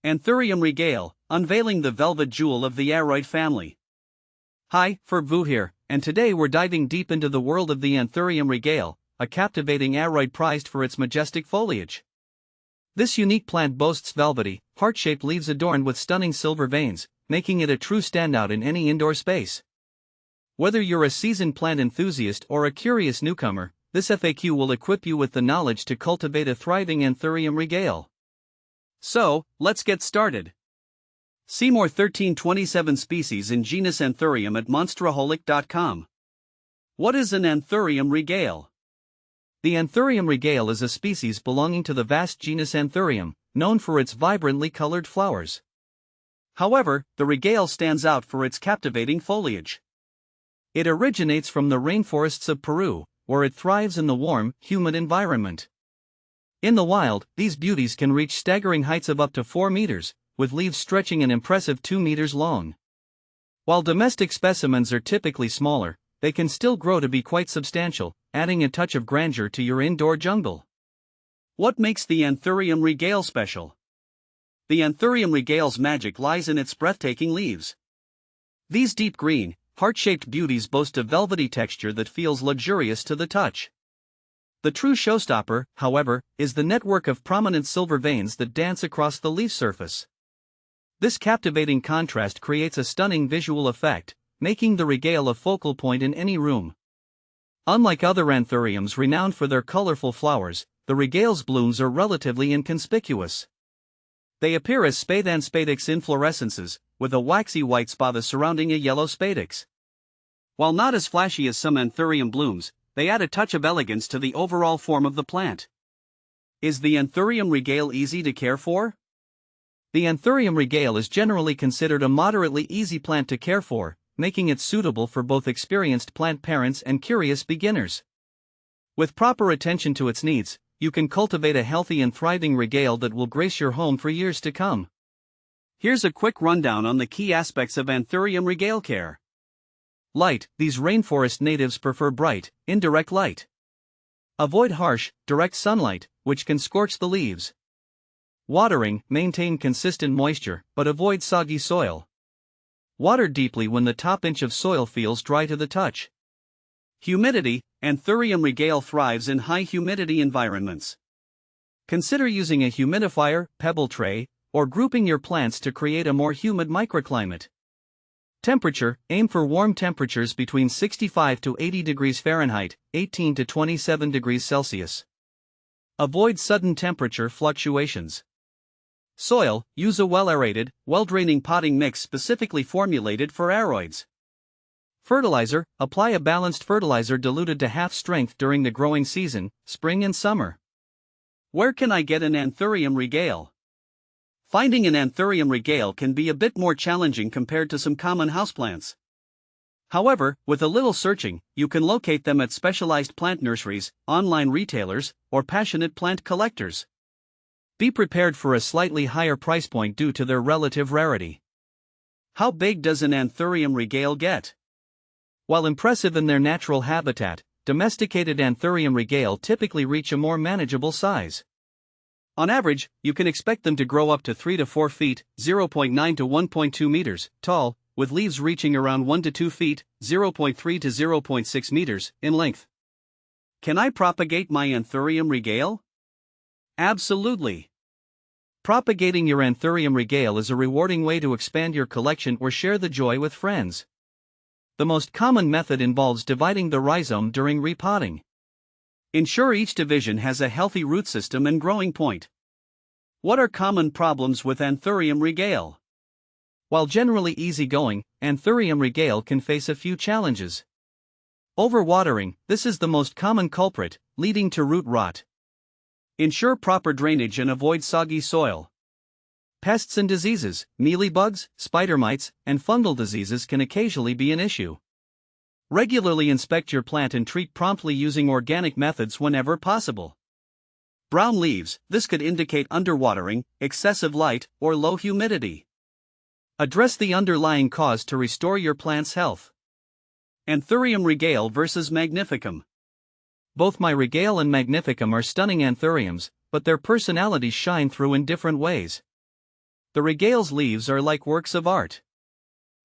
Anthurium Regale, unveiling the velvet jewel of the aroid family. Hi, Vu here, and today we're diving deep into the world of the Anthurium Regale, a captivating aroid prized for its majestic foliage. This unique plant boasts velvety, heart-shaped leaves adorned with stunning silver veins, making it a true standout in any indoor space. Whether you're a seasoned plant enthusiast or a curious newcomer, this FAQ will equip you with the knowledge to cultivate a thriving Anthurium Regale. So, let's get started. See more 1327 species in genus Anthurium at monsteraholic.com. What is an Anthurium Regale? The Anthurium Regale is a species belonging to the vast genus Anthurium, known for its vibrantly colored flowers. However, the Regale stands out for its captivating foliage. It originates from the rainforests of Peru, where it thrives in the warm, humid environment. In the wild, these beauties can reach staggering heights of up to 4 meters, with leaves stretching an impressive 2 meters long. While domestic specimens are typically smaller, they can still grow to be quite substantial, adding a touch of grandeur to your indoor jungle. What makes the Anthurium Regale special? The Anthurium Regale's magic lies in its breathtaking leaves. These deep green, heart-shaped beauties boast a velvety texture that feels luxurious to the touch. The true showstopper, however, is the network of prominent silver veins that dance across the leaf surface. This captivating contrast creates a stunning visual effect, making the Regale a focal point in any room. Unlike other anthuriums renowned for their colorful flowers, the Regale's blooms are relatively inconspicuous. They appear as spathe and spadix inflorescences, with a waxy white spathe surrounding a yellow spadix. While not as flashy as some Anthurium blooms, they add a touch of elegance to the overall form of the plant. Is the Anthurium Regale easy to care for? The Anthurium Regale is generally considered a moderately easy plant to care for, making it suitable for both experienced plant parents and curious beginners. With proper attention to its needs, you can cultivate a healthy and thriving Regale that will grace your home for years to come. Here's a quick rundown on the key aspects of Anthurium Regale care. Light: these rainforest natives prefer bright, indirect light. Avoid harsh, direct sunlight, which can scorch the leaves. Watering: maintain consistent moisture, but avoid soggy soil. Water deeply when the top inch of soil feels dry to the touch. Humidity: Anthurium Regale thrives in high humidity environments. Consider using a humidifier, pebble tray, or grouping your plants to create a more humid microclimate. Temperature: aim for warm temperatures between 65 to 80 degrees Fahrenheit, 18 to 27 degrees Celsius. Avoid sudden temperature fluctuations. Soil: use a well-aerated, well-draining potting mix specifically formulated for aroids. Fertilizer: apply a balanced fertilizer diluted to half strength during the growing season, spring and summer. Where can I get an Anthurium Regale? Finding an Anthurium Regale can be a bit more challenging compared to some common houseplants. However, with a little searching, you can locate them at specialized plant nurseries, online retailers, or passionate plant collectors. Be prepared for a slightly higher price point due to their relative rarity. How big does an Anthurium Regale get? While impressive in their natural habitat, domesticated Anthurium Regale typically reach a more manageable size. On average, you can expect them to grow up to 3 to 4 feet, 0.9 to 1.2 meters, tall, with leaves reaching around 1 to 2 feet, 0.3 to 0.6 meters, in length. Can I propagate my Anthurium Regale? Absolutely. Propagating your Anthurium Regale is a rewarding way to expand your collection or share the joy with friends. The most common method involves dividing the rhizome during repotting. Ensure each division has a healthy root system and growing point. What are common problems with Anthurium Regale? While generally easygoing, Anthurium Regale can face a few challenges. Overwatering: this is the most common culprit, leading to root rot. Ensure proper drainage and avoid soggy soil. Pests and diseases: mealybugs, spider mites, and fungal diseases can occasionally be an issue. Regularly inspect your plant and treat promptly using organic methods whenever possible. Brown leaves: this could indicate underwatering, excessive light, or low humidity. Address the underlying cause to restore your plant's health. Anthurium Regale versus Magnificum. Both my Regale and Magnificum are stunning anthuriums, but their personalities shine through in different ways. The Regale's leaves are like works of art.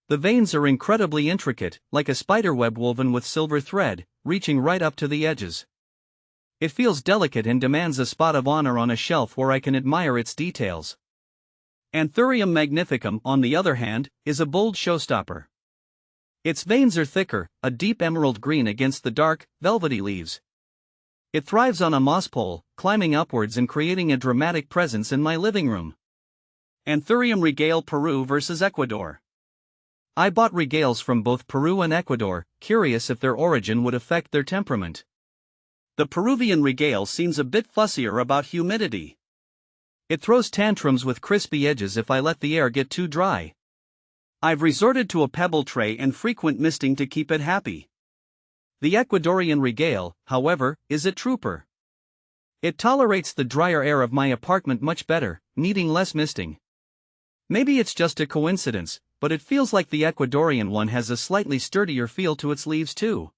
The veins are incredibly intricate, like a spiderweb woven with silver thread, reaching right up to the edges. It feels delicate and demands a spot of honor on a shelf where I can admire its details. Anthurium magnificum, on the other hand, is a bold showstopper. Its veins are thicker, a deep emerald green against the dark, velvety leaves. It thrives on a moss pole, climbing upwards and creating a dramatic presence in my living room. Anthurium regale Peru versus Ecuador. I bought regales from both Peru and Ecuador, curious if their origin would affect their temperament. The Peruvian regale seems a bit fussier about humidity. It throws tantrums with crispy edges if I let the air get too dry. I've resorted to a pebble tray and frequent misting to keep it happy. The Ecuadorian regale, however, is a trooper. It tolerates the drier air of my apartment much better, needing less misting. Maybe it's just a coincidence, but it feels like the Ecuadorian one has a slightly sturdier feel to its leaves too.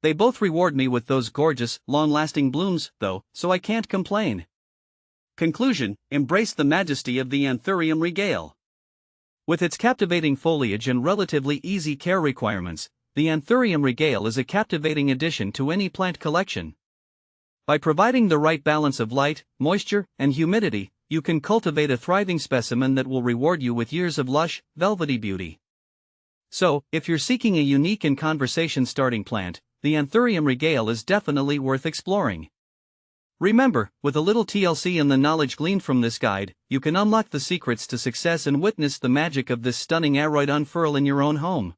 They both reward me with those gorgeous, long-lasting blooms, though, so I can't complain. Conclusion: embrace the majesty of the Anthurium regale. With its captivating foliage and relatively easy care requirements, the Anthurium regale is a captivating addition to any plant collection. By providing the right balance of light, moisture, and humidity, you can cultivate a thriving specimen that will reward you with years of lush, velvety beauty. So, if you're seeking a unique and conversation-starting plant, the Anthurium regale is definitely worth exploring. Remember, with a little TLC and the knowledge gleaned from this guide, you can unlock the secrets to success and witness the magic of this stunning aroid unfurl in your own home.